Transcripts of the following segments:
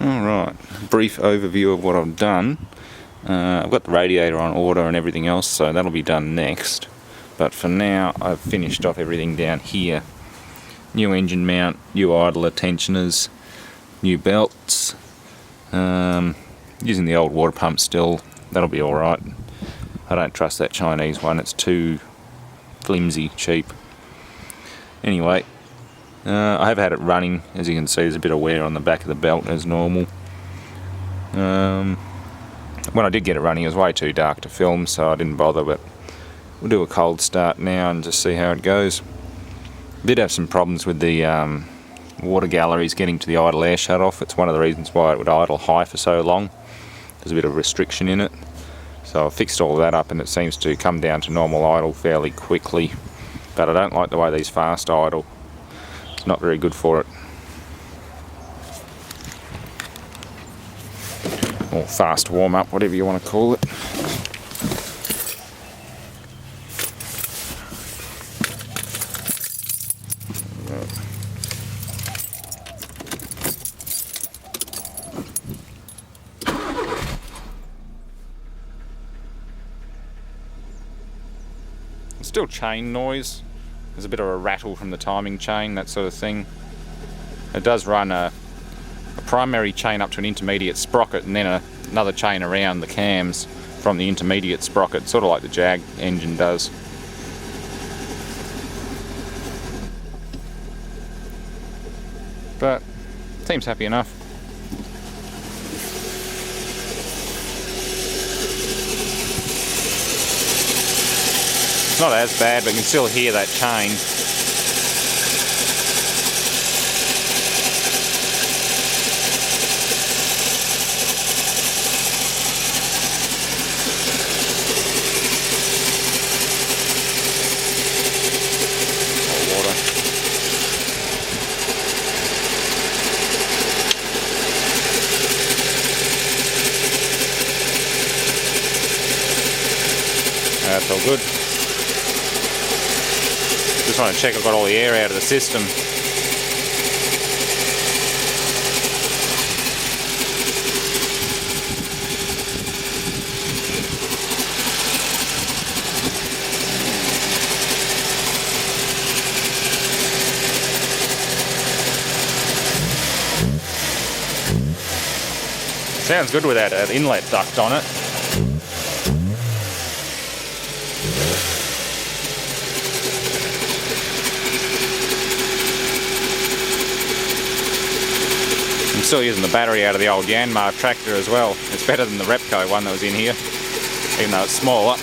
Alright, brief overview of what I've done. I've got the radiator on order and everything else, so that'll be done next. But for now, I've finished off everything down here. New engine mount, new idler tensioners, new belts. Using the old water pump still, that'll be alright. I don't trust that Chinese one, it's too flimsy, cheap. Anyway, I have had it running. As you can see, there's a bit of wear on the back of the belt as normal. When I did get it running, it was way too dark to film, so I didn't bother, but we'll do a cold start now and just see how it goes. Did have some problems with the water galleries getting to the idle air shutoff. It's one of the reasons why it would idle high for so long. There's a bit of restriction in it. So I fixed all that up and it seems to come down to normal idle fairly quickly. But I don't like the way these fast idle. It's not very good for it. Or fast warm up, whatever you want to call it. Still chain noise. There's a bit of a rattle from the timing chain, that sort of thing. It does run a primary chain up to an intermediate sprocket and then another chain around the cams from the intermediate sprocket, sort of like the Jag engine does. But seems happy enough. It's not as bad, but you can still hear that chain. More water. That's all good. Just want to check I've got all the air out of the system. Sounds good with that inlet duct on it. I'm still using the battery out of the old Yanmar tractor as well. It's better than the Repco one that was in here, even though it's smaller.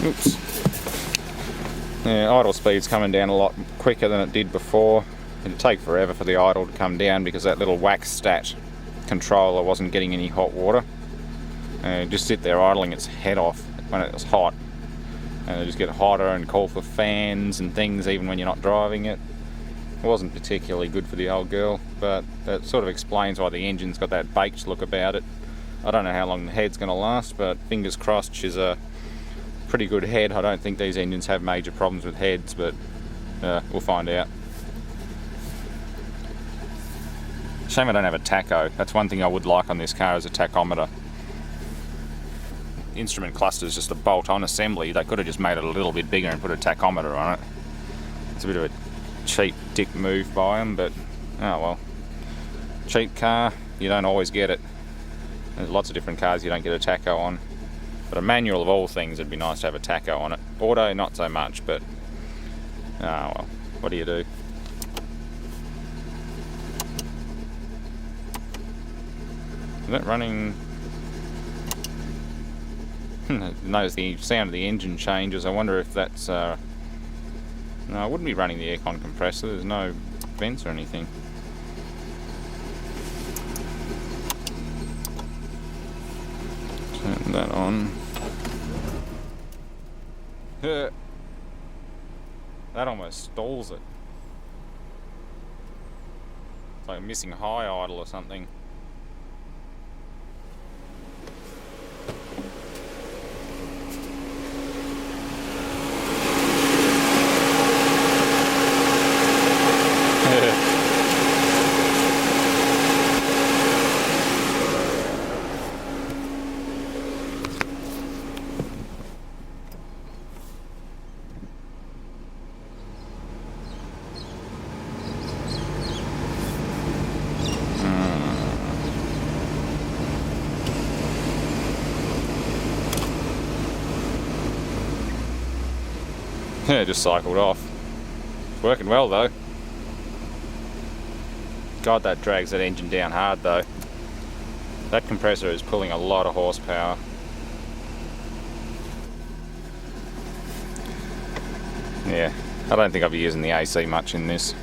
Oops. Yeah, idle speed's coming down a lot quicker than it did before. It'd take forever for the idle to come down because that little wax stat controller wasn't getting any hot water. And just sit there idling its head off when it was hot. And it just get hotter and call for fans and things even when you're not driving it. It wasn't particularly good for the old girl, but that sort of explains why the engine's got that baked look about it. I don't know how long the head's going to last, but fingers crossed she's a pretty good head. I don't think these engines have major problems with heads, but we'll find out. Shame I don't have a tacho. That's one thing I would like on this car, is a tachometer. The instrument cluster is just a bolt-on assembly. They could have just made it a little bit bigger and put a tachometer on it. It's a bit of a cheap dick move by them, but oh well. Cheap car, you don't always get it. There's lots of different cars you don't get a tacho on. But a manual of all things, it'd be nice to have a tacho on it. Auto, not so much, but oh well, what do you do? Is that running? Notice the sound of the engine changes. I wonder if that's no, I wouldn't be running the aircon compressor. There's no vents or anything. that on. That almost stalls it. It's like missing high idle or something. Yeah, just cycled off. It's working well though. God, that drags that engine down hard though. That compressor is pulling a lot of horsepower. Yeah, I don't think I'll be using the AC much in this.